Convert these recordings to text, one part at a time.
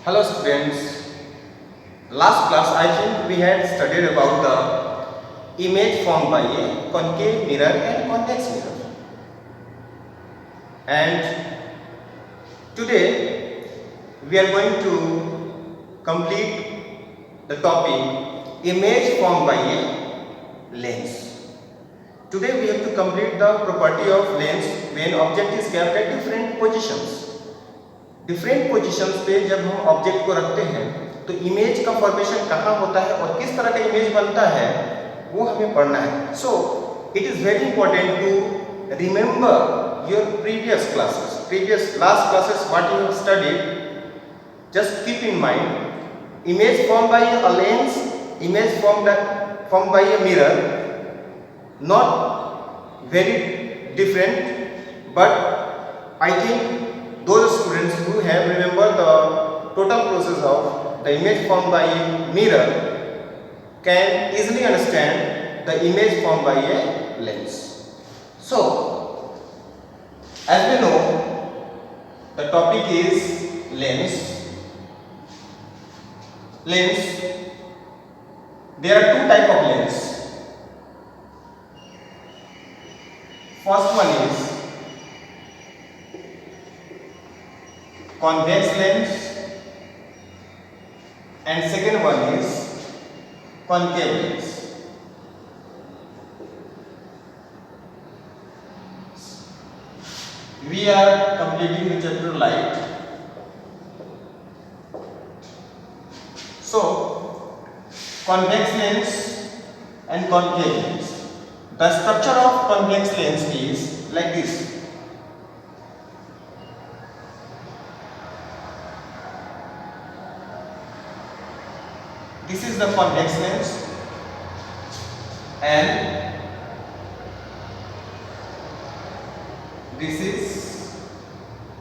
Hello students, last class I think we had studied about the image formed by a concave mirror and convex mirror, and today we are going to complete the topic image formed by a lens. Today we have to complete the property of lens when object is kept at different positions. Different positions पे जब हम object को रखते हैं तो image का formation कहाँ होता है और किस तरह का इमेज बनता है वो हमें पढ़ना है. So it is very important to remember your previous last classes what you have studied. Just keep in mind image form by a lens, image form by a mirror, not very different, but I think those students who have remembered the total process of the image formed by a mirror can easily understand the image formed by a lens. So, as we know, the topic is lens. Lens. There are two types of lens. First one is convex lens and second one is concave lens. We are completing the chapter light. So convex lens and concave lens. The structure of convex lens is like this. This is the convex lens and this is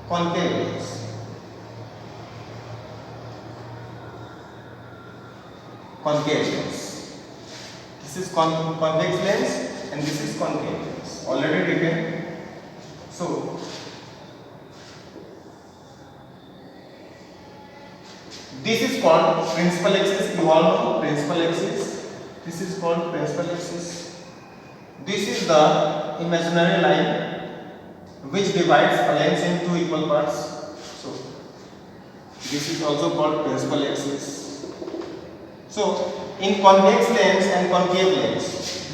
concave lens. Concave lens. This is convex lens and this is concave lens. Already written. So this is called principal axis. You all know principal axis. This is called principal axis. This is the imaginary line which divides a lens into equal parts. So this is also called principal axis. So in convex lens and concave lens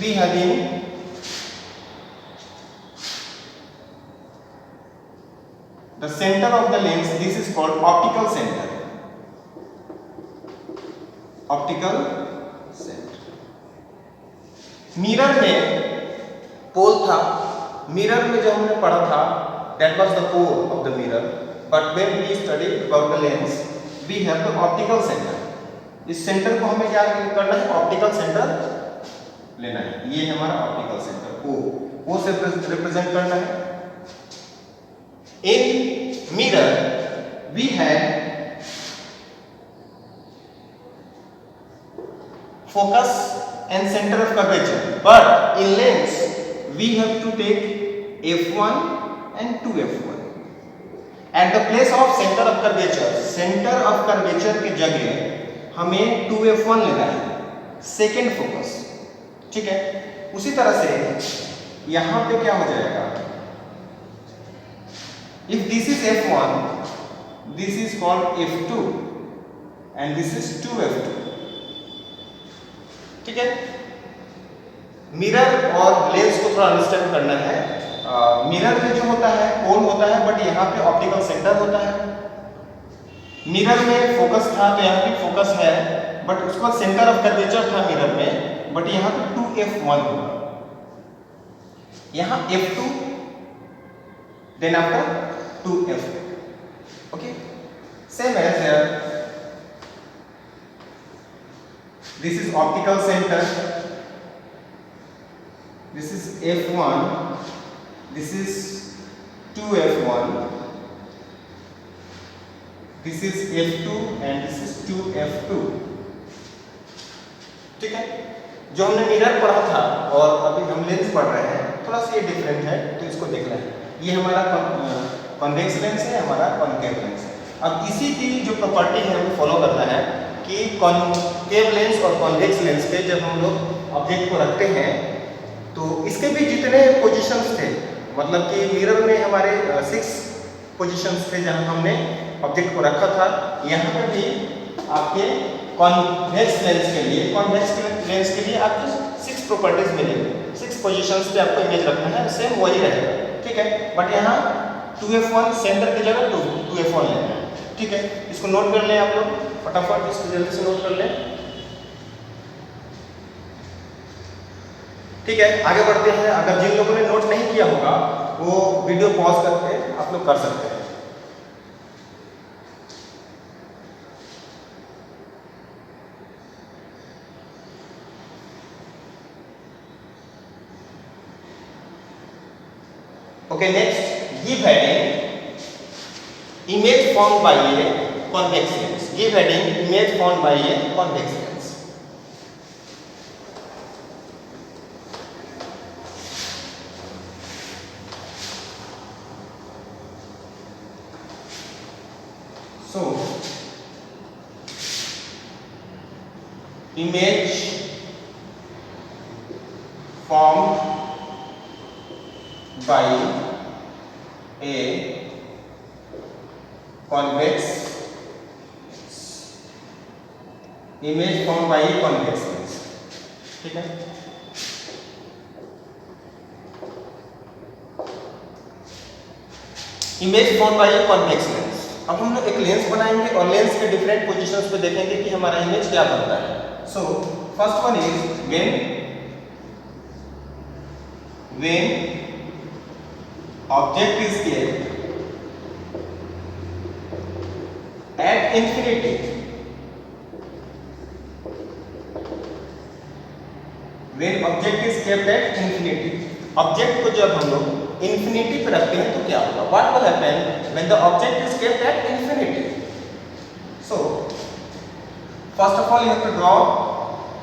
we have in the center of the lens. This is called optical center. Optical centre. Mirror में pole था. Mirror में जो हमने पढ़ा था that was the core of the mirror, but when we study about the lens we have the optical centre. इस centre को हमें क्या करना है? ऑप्टिकल सेंटर लेना है. ये हमारा ऑप्टिकल सेंटर ओ से रिप्रेजेंट करना है. In mirror we have focus and center of curvature, but in lens we have to take f1 and 2f1. At the place of center of curvature की जगह हमें 2f1 लेना है, second focus. ठीक है. उसी तरह से यहां पे क्या हो जाएगा? if this is f1, this is called f2 and this is 2f2. ठीक है. मिरर और लेंस को थोड़ा अंडरस्टैंड करना है. मिरर में जो होता है कोन होता है, बट यहाँ पे ऑप्टिकल सेंटर होता है. मिरर में फोकस था तो यहाँ पे फोकस है, बट उसके बाद सेंटर ऑफ कर्वेचर था मिरर में, बट यहाँ पे 2f1 होगा. यहाँ f2 then after 2f2. Okay. Same as here. This is optical center. This is f1. This is 2f1. This is f2 and this is 2f2. ठीक है. जो हमने मिरर पढ़ा था और अभी हम लेंस पढ़ रहे हैं, थोड़ा सा ये डिफरेंट है तो इसको देखना है. ये हमारा कॉन्वेक्स लेंस है, हमारा कॉन्केव लेंस है. अब इसी की जो प्रॉपर्टी है हमें फॉलो करना है कि कॉनकेव लेंस और कॉन्वेक्स लेंस पे जब हम लोग ऑब्जेक्ट को रखते हैं तो इसके भी जितने पोजीशंस थे, मतलब कि मिरर में हमारे 6 पोजीशंस थे जहां हमने ऑब्जेक्ट को रखा था, यहाँ पे भी आपके कॉन्वेक्स लेंस के लिए आपको 6 प्रॉपर्टीज मिलेंगी। 6 पोजीशंस पे आपको इमेज रखना है, सेम वही रहेगा, ठीक है। बट यहाँ 2f1 सेंटर की जगह 2f1 लेना है, ठीक है। इसको नोट कर लें आप लोग फटाफट, इसको जल्दी से नोट कर लें, ठीक है। आगे बढ़ते हैं। अगर जिन लोगों ने नोट नहीं किया होगा वो वीडियो पॉज करके आप लोग कर सकते हैं। Okay, next, give heading image formed by a convex lens. Give heading image formed by a convex lens. So, image formed by a convex image formed by a convex lens, ठीक है। Image form bye a convex lens. अब हम लोग एक lens बनाएंगे और lens के different positions पे देखेंगे कि हमारा इमेज क्या बनता है। So first one is when object is kept at infinity, when object is kept at infinity, object को जब हम लोग infinity पे रखते हैं तो क्या होगा? What will happen when the object is kept at infinity? So first of all you have to draw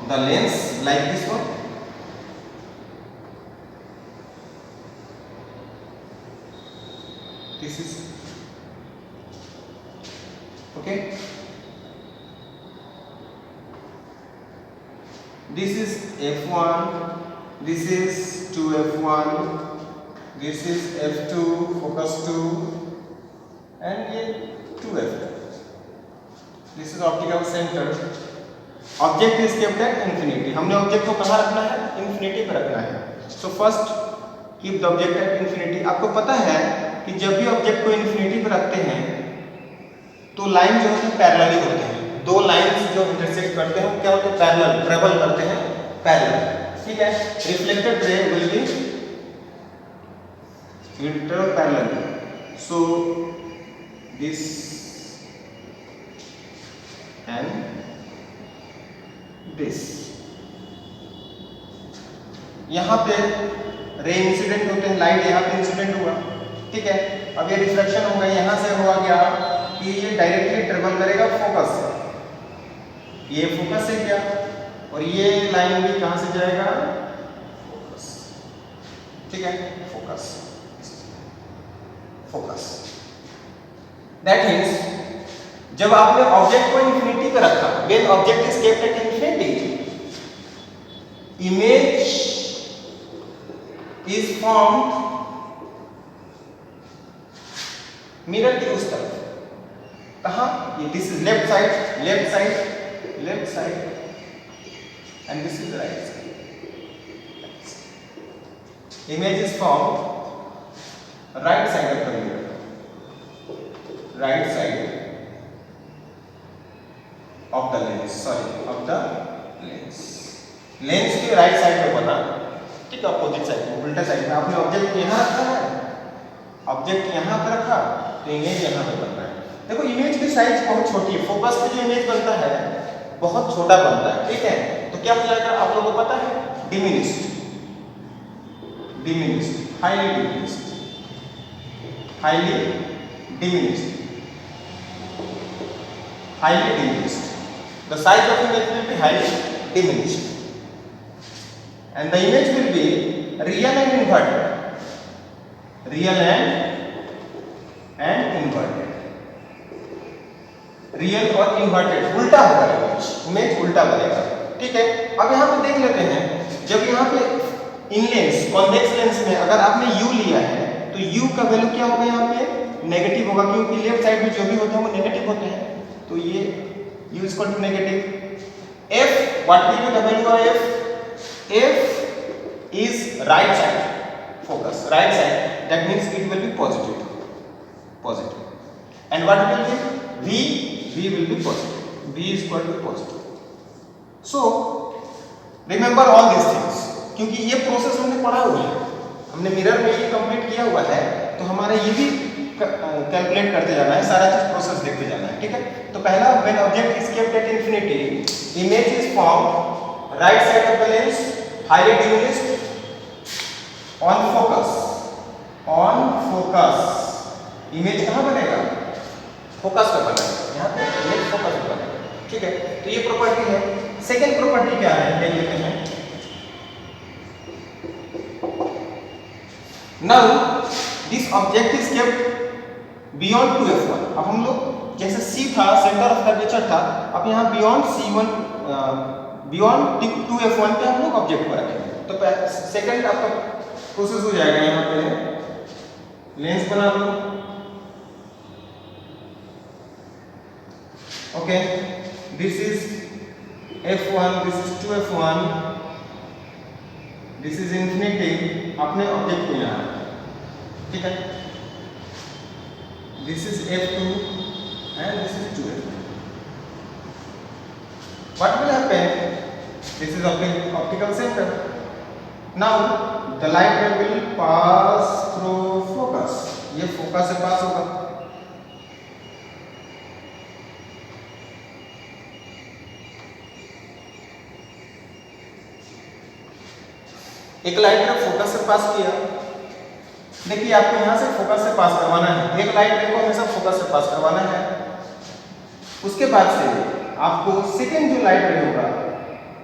the lens like this one. This is okay. This is f1, this is 2f1, this is f2 focus 2 and ये 2f2. This is optical center. Object is kept at infinity. हमने object को कहाँ रखना है? Infinity पे रखना है। So first keep the object at infinity. आपको पता है कि जब भी ऑब्जेक्ट को इन्फिनिटी पर रखते हैं तो लाइन जो है पैरेलल होते हैं। दो लाइंस जो इंटरसेक्ट करते हैं क्या होते हैं? पैरेलल, ट्रेवल करते हैं पैरेलल, ठीक है। Reflected ray will be parallel, so this and this, यहाँ पे रे इंसिडेंट होते हैं, लाइट यहाँ पे इंसिडेंट हुआ, ठीक है। अब ये रिफ्लेक्शन होगा, यहाँ से हुआ क्या कि ये डायरेक्टली ट्रेवल करेगा फोकस से, ये फोकस से गया और ये लाइन भी कहाँ से जाएगा? फोकस, ठीक है। फोकस फोकस दैट मीन्स जब आपने ऑब्जेक्ट को इंफिनिटी पे रखा, when object is kept at infinity, image is formed mirror के उस तरफ, कहाँ? ये this is left side, left side, left side and this is right side. Image is formed right side of the mirror, right side of the lens, sorry of the lens. Lens के right side पे बना, ठीक है, opposite side में, उल्टा side में। आपने object यहाँ रखा है, ऑब्जेक्ट यहाँ पे रखा तो इमेज यहाँ पे बन रहा है। देखो इमेज की साइज बहुत छोटी है, फोकस पे जो इमेज बनता है बहुत छोटा बनता है, ठीक है। तो क्या हो जाएगा आप लोगों को पता है? Diminished, diminished, highly diminished, highly diminished, highly diminished. The size of image will be highly diminished, and the image will be real and inverted, real and inverted. Real और इन्वर्टेड उल्टा होगा, इमेज उल्टा बनेगा। ठीक है, अब यहाँ पे देख लेते हैं, जब यहाँ पे इन लेंस कॉन्वेक्स लेंस में अगर आपने u लिया है तो u का वैल्यू क्या होगा, यहाँ पे नेगेटिव होगा, क्योंकि लेफ्ट साइड में जो भी होता है वो नेगेटिव होते हैं, तो ये u is equal to negative. f what will be the value of f? f is right side focus, right side, that means it will be positive, positive. And what will be v will be positive, v is equal to positive. So remember all these things, क्योंकि ये process हमने पढ़ा हुआ है, हमने mirror में ये complete किया हुआ है, तो हमारा ये भी कैलकुलेट करते जाना है, सारा चीज प्रोसेस देखते जाना है। ठीक है, तो पहला, when object is kept at infinity, image is formed right side of the lens, highly diminished on focus, on focus. Image कहाँ बनेगा? फोकस पे बनेगा, यहाँ पे इमेज फोकस पे बनेगा। ठीक है, तो ये प्रॉपर्टी है। सेकंड प्रॉपर्टी क्या है, देख लेते हैं। Now this object is kept beyond 2f1। अब हम लोग जैसे c था, सेंटर ऑफ कर्वेचर था, अब यहाँ बियॉन्ड c1, बियॉन्ड 2f1 पे हम लोग ऑब्जेक्ट को रखेंगे। तो सेकंड आपका प्रोसेस हो जाएगा, यहाँ पे लेंस बना लो। Okay, this is f1, this is 2f1, this is infinity, अपने ऑब्जेक्ट को यहाँ। ठीक है, this is f2 and this is 2f2। What will happen? This is optical centre. Now the light ray will pass through focus, ये focus से pass होगा। एक light रे फोकस से पास किया, देखिए आपको यहाँ से फोकस से पास करवाना है, एक लाइट रे को हमेशा फोकस से पास करवाना है। उसके बाद से आपको सेकेंड जो लाइट रे होगा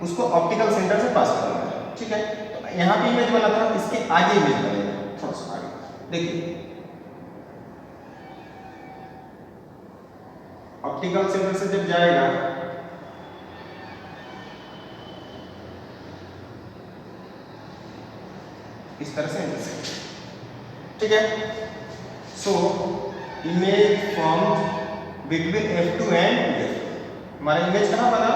उसको ऑप्टिकल सेंटर से पास करवाना है। ठीक है, तो यहाँ पे इमेज बना था, इसके आगे इमेज बनेगा, थोड़ा सा आगे देखिए। ऑप्टिकल सेंटर से जब जाएगा, इस तरह से इंटरसेक्ट। ठीक है, so image formed between f2 and f। हमारा इमेज कहाँ बना?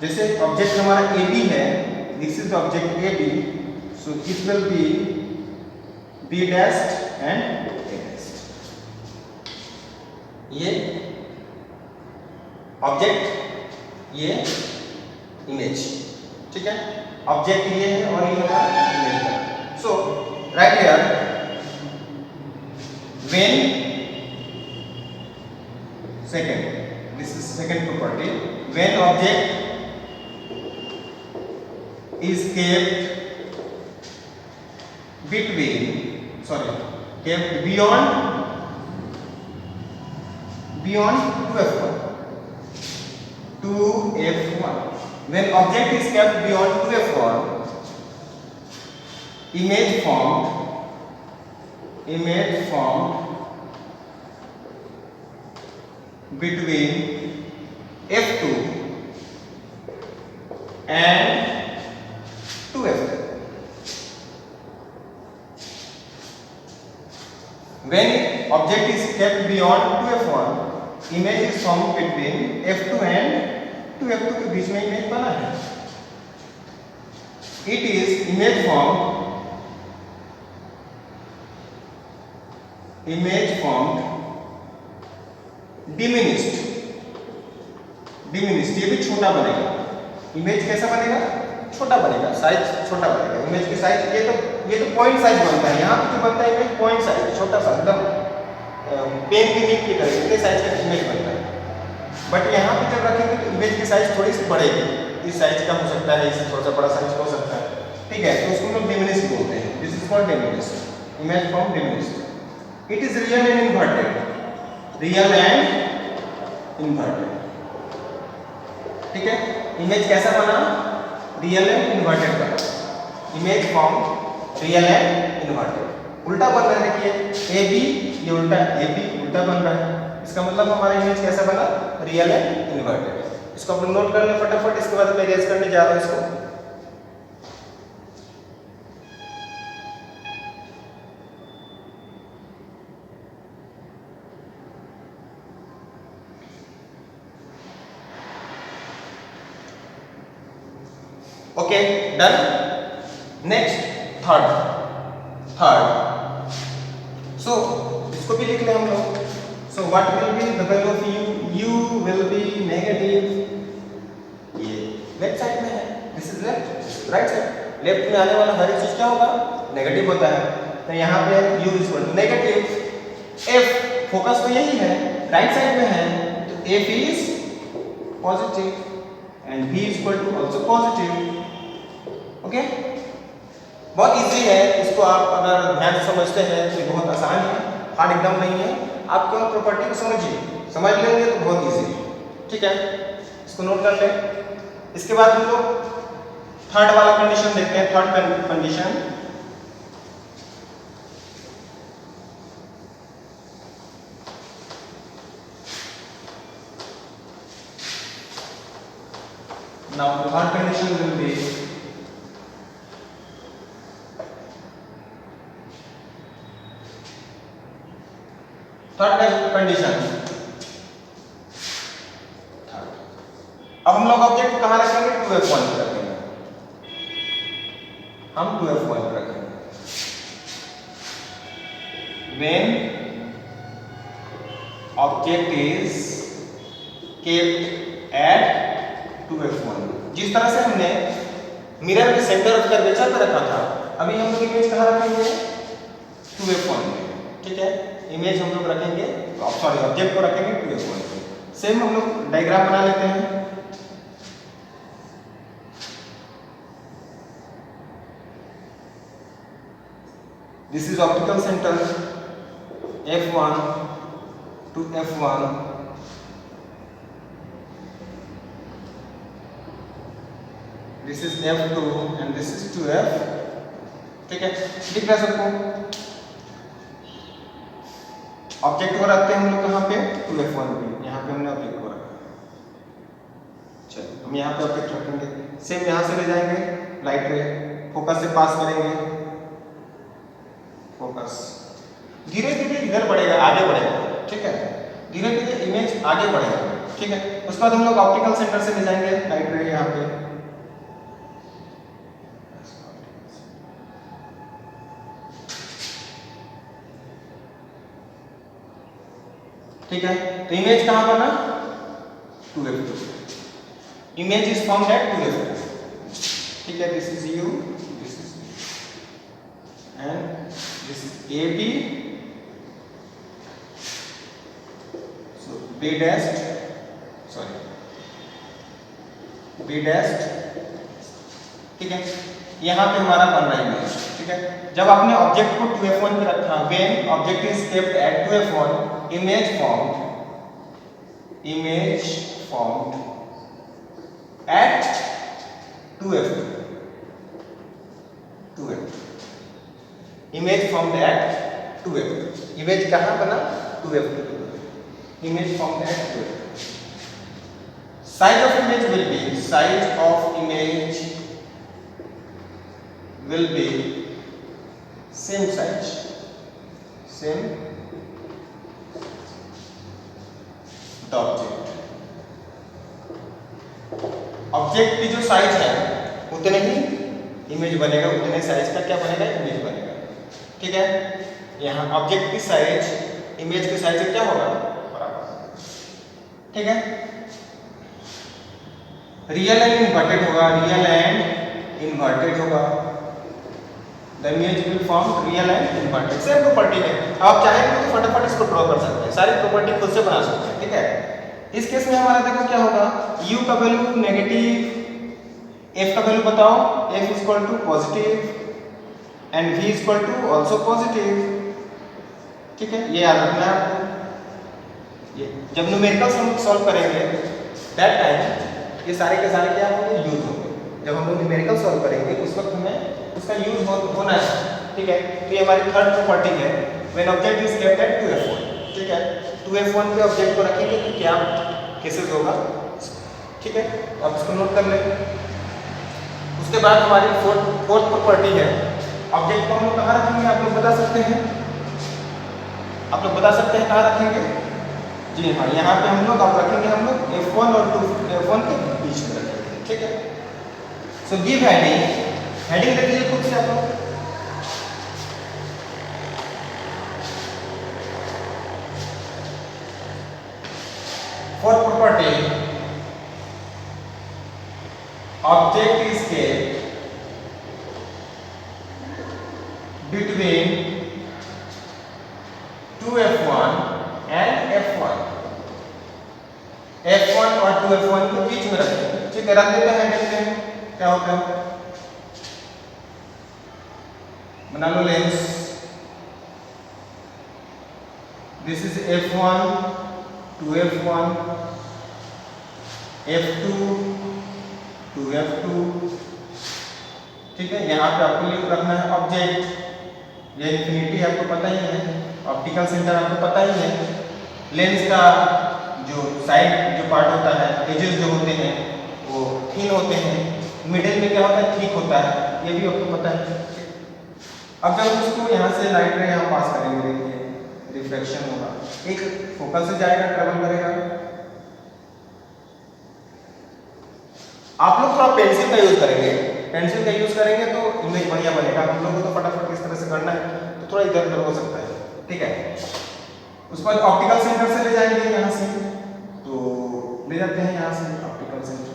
जैसे ऑब्जेक्ट हमारा AB है, this is object AB, so it will B B dashed and A dashed. ये ऑब्जेक्ट, ये इमेज। ठीक है, ऑब्जेक्ट ये है और ये हमारा इमेज है। So right here, when second, this is second property, when object is kept between, sorry, kept beyond 2f1, 2f1. When object is kept beyond 2f1, image formed between f2 and 2f2. When object is kept beyond 2f1, image is formed between f2 and 2f2 के बीच में image बना है। It is image formed diminished, ये भी छोटा बनेगा। Image कैसा बनेगा? छोटा बनेगा, साइज छोटा बनेगा। इमेज की साइज ये तो पॉइंट साइज बनता है, यहाँ पे जो बनता है इमेज पॉइंट साइज, छोटा सा एकदम पेन की नीब की तरह इतने साइज का इमेज बनता है। बट यहाँ पे जब रखेंगे तो इमेज की साइज थोड़ी सी बढ़ेगी, इस साइज का हो सकता है, इससे थोड़ा सा बड़ा साइज हो सकता है। ठीक है, तो उसको हम लोग डिमिनिश बोलते हैं। This is called diminish, image form diminish. It is real and inverted, real and inverted. ठीक है, इमेज कैसा बना? रियल एंड इन्वर्टेड बना। Image form real and inverted. उल्टा बन रहा है, देखिए ए बी, ये उल्टा ए बी उल्टा बन रहा है। इसका मतलब हमारा इमेज कैसा बना, रियल एंड इन्वर्टेड। इसको अपन नोट कर लें फटाफट, इसके बाद मैं इरेज करने जा रहा हूँ इसको। Okay done. नेक्स्ट थर्ड, सो इसको भी लिख लें हम लोग। So what will be the value of you will be negative, ये लेफ्ट साइड में है, this is left, right side. Left में आने वाला हर एक चीज क्या होगा, नेगेटिव होता है। तो यहाँ पे u equal to negative, f focus तो यही है, राइट साइड में है, तो f is positive and v equal to also positive. Okay, बहुत इजी है, इसको आप अगर ध्यान से समझते हैं तो बहुत आसान है, हार्ड एकदम नहीं है। आप केवल प्रॉपर्टी को समझिए, समझ लेंगे तो बहुत इजी है। ठीक है, इसको नोट कर लें। इसके बाद हम लोग थर्ड वाला कंडीशन देखते हैं। Third condition, now third condition will be third condition. अब हम लोग ऑब्जेक्ट को कहां रखेंगे, 2f1 पे रखेंगे, हम 2f1 पे रखेंगे। when object is kept at 2f1, जिस तरह से हमने मिरर के सेंटर ऑफ कर्वेचर पे रखा था, अभी हम लोग इमेज कहां रखेंगे, 2f1 पे। ठीक है, इमेज हम लोग रखेंगे, सॉरी ऑब्जेक्ट को रखेंगे 2f1 पे। सेम हम लोग डायग्राम बना लेते हैं। This is optical centre f1 to f1, this is f2 and this is 2f। ठीक है, दिख रहा है सबको। ऑब्जेक्ट को रखते हैं हम लोग कहाँ पे, 2f1 पे, यहाँ पे हमने ऑब्जेक्ट को रखा। चलिए हम यहाँ पे ऑब्जेक्ट रखेंगे, सेम यहाँ से ले जाएंगे लाइट रे, फोकस से पास करेंगे, फोकस धीरे धीरे इधर बढ़ेगा, आगे बढ़ेगा। ठीक है, धीरे धीरे इमेज आगे बढ़ेगा। ठीक है, उसके बाद हम लोग ऑप्टिकल सेंटर से ले जाएंगे लाइट रे यहाँ पे। ठीक है, तो इमेज कहां बना, 2f2, image is found at 2f2। ठीक है, this is u, this is and this is ab, so b dashed, sorry b dashed। ठीक है, यहां पे हमारा बन रहा है इमेज। ठीक है, जब आपने ऑब्जेक्ट को 2f1 पे रखा, when object is kept at 2f1, image formed at 2f2, image formed at 2f2, image कहां बना, 2f2, image formed at 2f2। size of image will be same size, same the object की जो size है उतने ही image बनेगा, उतने size का क्या बनेगा, इमेज बनेगा। ठीक है, यहाँ ऑब्जेक्ट की साइज इमेज की साइज से क्या होगा, बराबर। ठीक है, रियल एंड इन्वर्टेड होगा, रियल एंड इन्वर्टेड होगा, the image will form real and inverted. Same property है, आप चाहें तो फटाफट इसको ड्रॉ कर सकते हैं, सारी प्रॉपर्टी खुद से बना सकते हैं। ठीक है, इस केस में हमारा देखो क्या होगा, u का वैल्यू नेगेटिव, f का वैल्यू बताओ, f is equal to positive and v is equal to also positive. ठीक है, ये याद रखना है आपको। ये जब न्यूमेरिकल्स हम सॉल्व करेंगे दैट टाइम ये सारे के सारे क्या होंगे, यूज होंगे। जब हम लोग न्यूमेरिकल सॉल्व करेंगे उस वक्त हमें उसका यूज होना है। ठीक है, तो ये हमारी थर्ड प्रॉपर्टी है, when object is kept at 2f1। ठीक है, 2F1 पे ऑब्जेक्ट को रखेंगे तो क्या केसेस होगा, ठीक है, आप इसको नोट कर लें। उसके बाद हमारी फोर्थ प्रॉपर्टी है, ऑब्जेक्ट को हम लोग कहाँ रखेंगे, आप लोग बता सकते हैं, आप लोग बता सकते हैं कहाँ रखेंगे? जी हाँ, यहाँ पे हम लोग अब रखेंगे, हम लोग F1 और 2F1 के बीच में रखेंगे, ठीक है। सो गिव हेडिंग दे दीजिए खुद से आप लोग। Fourth property, object is kept between 2F1 and F1, F1 और 2F1 के बीच में रखेंगे, ठीक है। रख देते हैं, देखते हैं क्या होता है। बना लो lens, this is F1 2F1, F2 2F2, ठीक है। यहाँ पे आपको लिख रखना है ऑब्जेक्ट, ये इन्फिनिटी आपको पता ही है, ऑप्टिकल सेंटर आपको पता ही है, लेंस का जो साइड जो पार्ट होता है, एजेस जो होते हैं वो थिन होते हैं, मिडिल में क्या होता है, थिक होता है, ये भी आपको पता है। अब जब हम इसको यहाँ से लाइट रे यहाँ पास करेंगे, देखिए रिफ्लेक्शन होगा, एक फोकस से जाएगा, ट्रेवल करेगा। आप लोग थोड़ा पेंसिल का यूज करेंगे, पेंसिल का यूज करेंगे तो इमेज बढ़िया बनेगा। हम लोगों को तो फटाफट किस तरह से करना है तो थोड़ा इधर उधर हो सकता है, ठीक है। उसके बाद ऑप्टिकल सेंटर से ले जाएंगे, यहाँ से तो ले जाते हैं यहाँ से ऑप्टिकल सेंटर,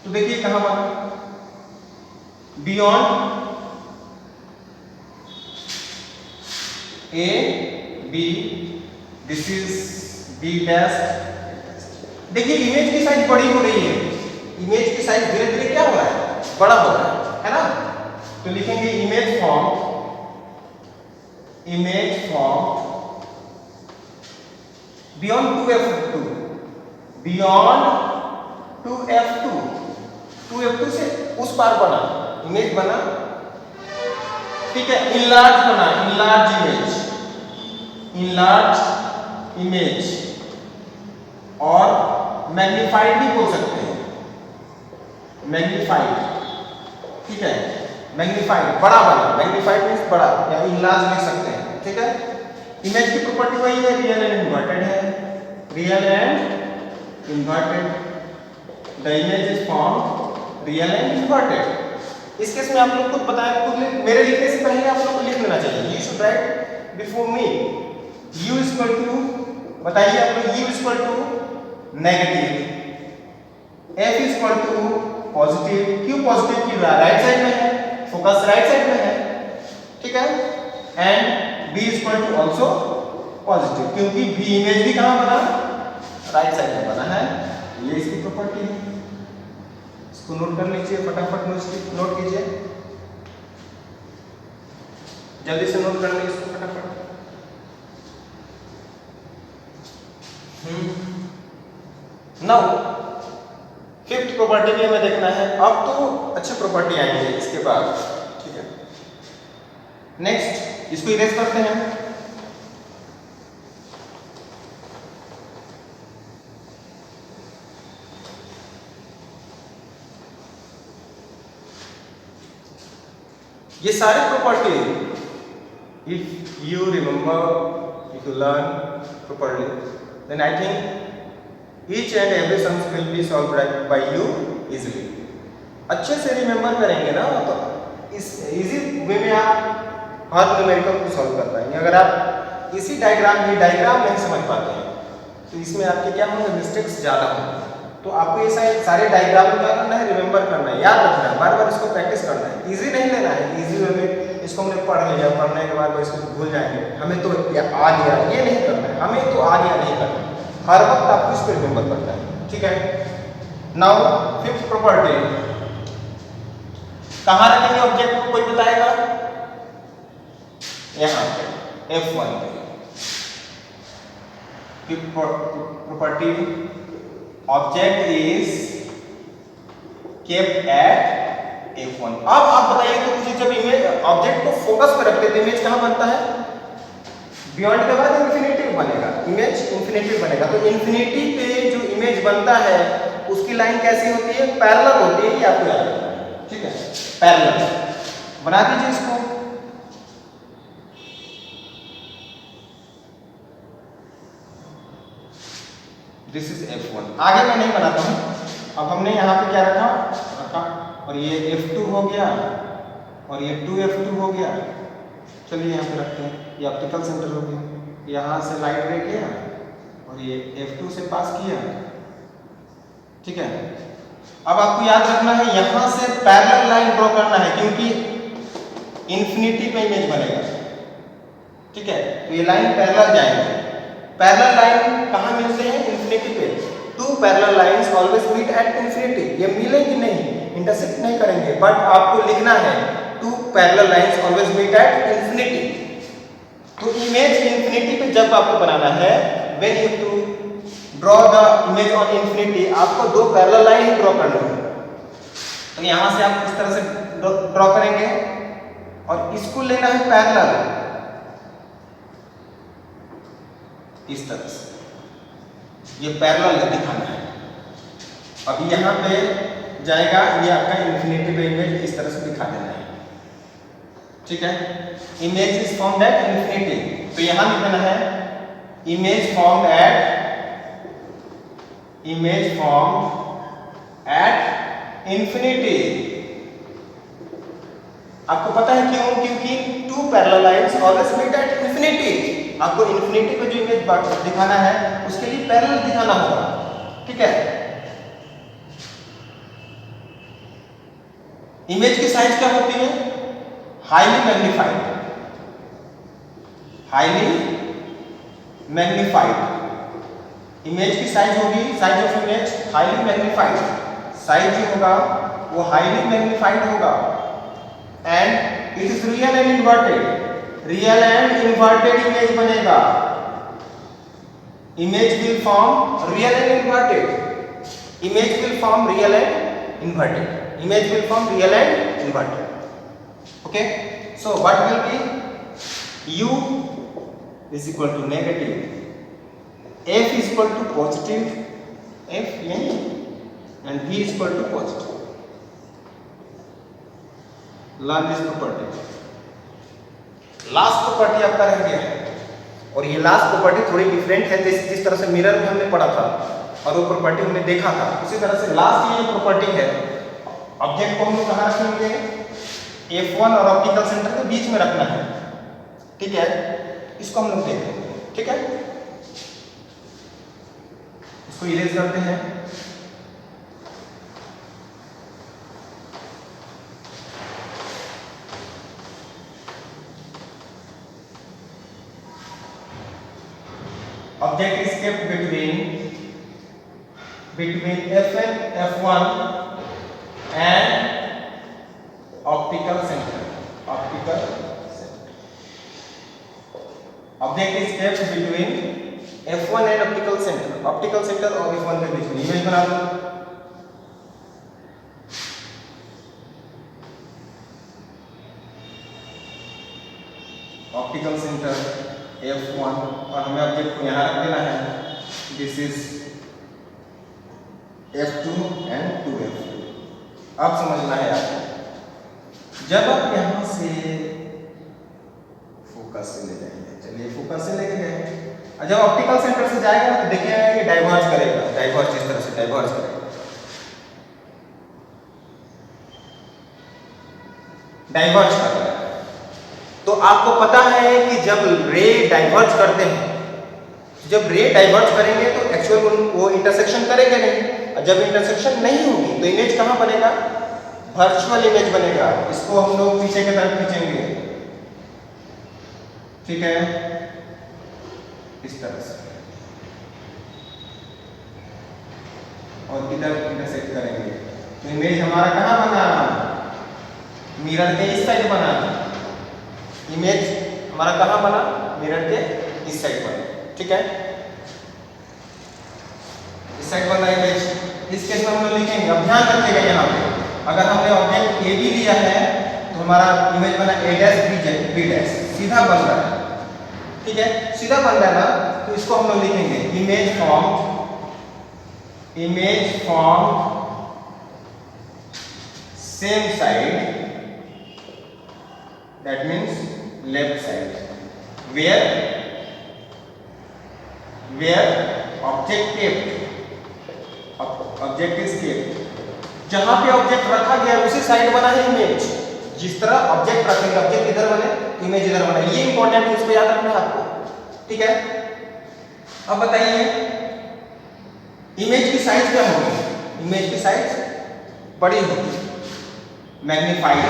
तो देखिए कहाँ बना, beyond A B, this is B dash. देखिए इमेज की साइज बड़ी हो रही है, इमेज की साइज धीरे धीरे क्या हो रहा है, बड़ा हो रहा है ना। तो लिखेंगे image form beyond 2F2, beyond 2F2 से उस पार बना, इमेज बना, ठीक है। इनलार्ज बना, इनलार्ज इमेज और मैग्नीफाइड भी बोल सकते हैं, मैग्नीफाइड, ठीक है। मैग्नीफाइड बड़ा बना, मैग्नीफाइड मींस बड़ा, या इनलार्ज लिख सकते हैं, ठीक है। इमेज की प्रॉपर्टी वही है, रियल एंड इन्वर्टेड है, real and inverted, the image is formed real and inverted. इस केस में आप लोग खुद बताएं, खुद मेरे लिखने से पहले आप लोग को लिख लेना चाहिए, you should write before me, u equal to, बताइए आप लोग, u equal to negative, f equal to positive, क्यों पॉजिटिव, की राइट साइड में है, फोकस राइट साइड में है, ठीक है। And b equal to also positive, क्योंकि b इमेज भी कहां बना, राइट साइड में बना है, ये इसकी प्रॉपर्टी है। इसको नोट कर लीजिए, फटाफट नोट कीजिए, जल्दी से नोट कर लीजिए इसको फटाफट। नाउ फिफ्थ प्रॉपर्टी भी हमें देखना है, अब तो अच्छी प्रॉपर्टी आएंगे इसके बाद, ठीक है। नेक्स्ट इसको इरेज करते हैं, ये सारे property if you remember, if you learn properly, then I think each and every sums will be solved by you easily. अच्छे से रिमेंबर करेंगे ना तो इस इजी वे में आप हर न्यूमेरिकल को सॉल्व कर पाएंगे। अगर आप इसी डायग्राम नहीं समझ पाते हैं तो इसमें आपके क्या होंगे, मिस्टेक्स ज़्यादा होंगे। तो आपको ये सारे डायग्राम क्या करना है, रिमेंबर करना है, याद रखना है, बार बार इसको प्रैक्टिस करना है। इजी नहीं लेना है, इजी वे में इसको हमने पढ़ लिया, पढ़ने के बाद इसको भूल जाएंगे, हमें तो आ गया, ये नहीं करना है, हमें तो आ गया नहीं करना है, हर वक्त आपको इसको रिमेंबर करना है, ठीक है। नाउ फिफ्थ प्रॉपर्टी, कहाँ रखेंगे ऑब्जेक्ट को, कोई बताएगा, यहाँ पे F1 पे। Fifth property, object is kept at F1। अब आप बताइए तो मुझे, जब इमेज ऑब्जेक्ट को फोकस पर रखते तो इमेज कहाँ बनता है? बियॉन्ड के बाद इन्फिनिटी बनेगा, इमेज इन्फिनिटी बनेगा। तो इन्फिनिटी पे जो इमेज बनता है उसकी लाइन कैसी होती है? पैरेलल होती है, ये आपको याद रखना है, ठीक है? पैरेलल बना दीजिए इसको। This is F1। आगे मैं नहीं बनाता हूँ। अब हमने यहाँ पे क्या रखा, और ये F2 हो गया और ये 2F2 हो गया। चलिए यहाँ पे रखते हैं, ये ऑप्टिकल सेंटर हो गया। यहाँ से लाइट रे किया और ये F2 से पास किया, ठीक है? अब आपको याद रखना है यहाँ से पैरेलल लाइन ड्रॉ करना है, क्योंकि इन्फिनिटी पे इमेज बनेगा, ठीक है? तो ये लाइन पैरेलल जाएंगे। पैरेलल लाइन कहाँ मिलते हैं? इन्फिनिटी पे। Two parallel lines always meet at infinity. ये मिलेंगे नहीं, इंटरसेक्ट नहीं करेंगे, बट आपको लिखना है two parallel lines always meet at infinity. तो इमेज इन्फिनिटी पे जब आपको बनाना है, when you to draw the image on infinity, आपको दो पैरेलल लाइन ही ड्रॉ करनी है। तो यहां से आप इस तरह से ड्रॉ करेंगे और इसको लेना है पैरेलल, इस तरह से ये पैरेलल दिखाना है। अब यहाँ पे जाएगा, ये आपका इन्फिनिटी पे इमेज इस तरह से दिखा देना है, ठीक है? Image is formed at infinity, तो यहां लिखना है इमेज फॉर्म्ड एट इन्फिनिटी। आपको पता है क्यों? क्योंकि two parallel lines always meet at infinity. आपको इन्फिनिटी पे जो इमेज दिखाना है उसके लिए पैरेलल दिखाना होगा, ठीक है? इमेज की साइज क्या होती है? हाईली मैग्नीफाइड, इमेज की साइज होगी, size of image highly magnified. Size जो होगा वो हाईली मैग्नीफाइड होगा। And it is real and inverted, real and inverted image बनेगा। Image will form real and inverted, image will form real and inverted, image will form real and inverted. Okay, so what will be? U is equal to negative, F is equal to positive, F yahi, and V is equal to positive. Learn this property. Last property आपका रह गया है, और ये last property थोड़ी different है। जिस तरह से मिरर में हमने पढ़ा था और वो प्रॉपर्टी हमने देखा था, उसी तरह से लास्ट ये प्रॉपर्टी है। ऑब्जेक्ट को हम लोग कहाँ रखेंगे? F1 और ऑप्टिकल सेंटर के बीच में रखना है, ठीक है? इसको हम लोग देखेंगे, ठीक है? इसको इरेज करते हैं। Object is kept between F1 and optical center. Object is kept between F1 and optical center. Optical center और F1 के बीच में इमेज बना दो। ऑप्टिकल सेंटर F1 और हमें ऑब्जेक्ट को यहाँ रख देना है। This is F2 and 2F2। अब समझना है आपको, जब आप यहाँ से फोकस से ले जाएंगे, चलिए फोकस से लेके गए, और जब ऑप्टिकल सेंटर से जाएगा तो देखिएगा ये डाइवर्ज करेगा, डाइवर्ज इस तरह से डाइवर्ज करेगा, डाइवर्ज कर रहा है। तो आपको पता है कि जब रे डाइवर्ज करते हैं, जब रे डाइवर्ज करेंगे तो एक्चुअल वो इंटरसेक्शन करेंगे नहीं, और जब इंटरसेक्शन नहीं होगी तो इमेज कहाँ बनेगा? वर्चुअल इमेज बनेगा। इसको हम लोग पीछे की तरफ खींचेंगे, ठीक है? इस तरह से, और इधर इंटरसेक्ट करेंगे तो इमेज हमारा कहाँ बना? मिरर के इस साइड बना। इमेज हमारा कहाँ बना? मिरर के इस साइड बना, ठीक है? इस साइड बना इमेज। इस केस में हम लोग लिखेंगे, अब ध्यान रखिएगा यहाँ पे अगर हमने ऑब्जेक्ट ए बी लिया है तो हमारा इमेज बना ए डैश बी डैश, सीधा बन रहा है, ठीक है, सीधा बन रहा है ना, तो इसको हम लोग लिखेंगे image form same side, that means left side, where object is kept, जहां पे ऑब्जेक्ट रखा गया उसी साइड बना है इमेज। जिस तरह ऑब्जेक्ट रखेंगे, ऑब्जेक्ट इधर बने तो इमेज इधर बने, ये इंपॉर्टेंट है, इसको याद रखना है आपको, ठीक है। अब बताइए इमेज की साइज क्या होगी? इमेज की साइज बड़ी होगी, मैग्नीफाइड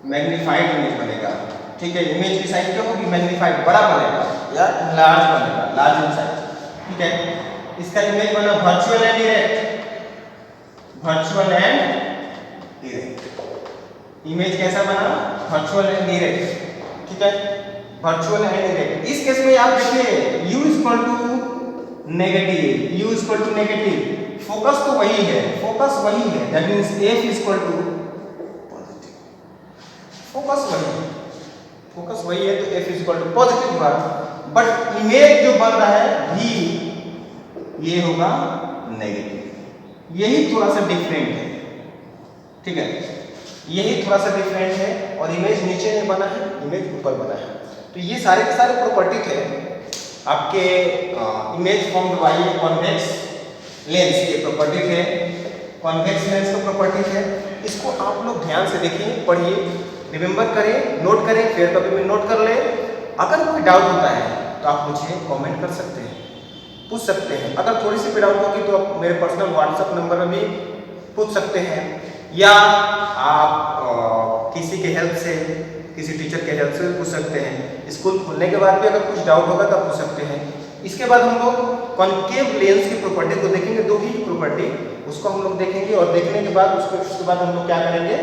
इमेज बनेगा, ठीक है। इमेज की साइज क्या होगी? मैग्नीफाइड, बड़ा बनेगा या लार्ज बनेगा, लार्ज इन साइज, ठीक है। इसका इमेज बना वर्चुअल एंड इरेक्ट, इमेज कैसा बना? वर्चुअल एंड इरेक्ट, ठीक है, वर्चुअल एंड इरेक्ट। इस केस में आप देखिए u equal to negative, focus तो वही है, that means f equal to positive, focus वही है तो f इक्वल टू पॉजिटिव हुआ, बट इमेज जो बन रहा है v ये होगा नेगेटिव। यही थोड़ा सा डिफरेंट है, ठीक है, यही थोड़ा सा डिफरेंट है। और इमेज नीचे नहीं बना है, इमेज ऊपर बना है। तो ये सारे के सारे प्रॉपर्टी थे आपके image formed by convex lens के प्रॉपर्टी थे, कॉन्वेक्स लेंस का प्रॉपर्टी थे। इसको आप लोग ध्यान से देखिए, पढ़िए, रिमेंबर करें, नोट करें, फिर कभी भी नोट कर ले। अगर कोई डाउट होता है तो आप मुझे कमेंट कर सकते हैं, पूछ सकते हैं। अगर थोड़ी सी भी डाउट होगी तो आप मेरे पर्सनल व्हाट्सएप नंबर में भी पूछ सकते हैं, या आप किसी के हेल्प से, किसी टीचर के हेल्प से भी पूछ सकते हैं। स्कूल खुलने के बाद भी अगर कुछ डाउट होगा तो आप पूछ सकते हैं। इसके बाद हम लोग कॉन्केव लेंस की प्रॉपर्टी को देखेंगे, दो ही प्रॉपर्टी, उसको हम लोग देखेंगे। और देखने के बाद उसके बाद हम लोग क्या करेंगे,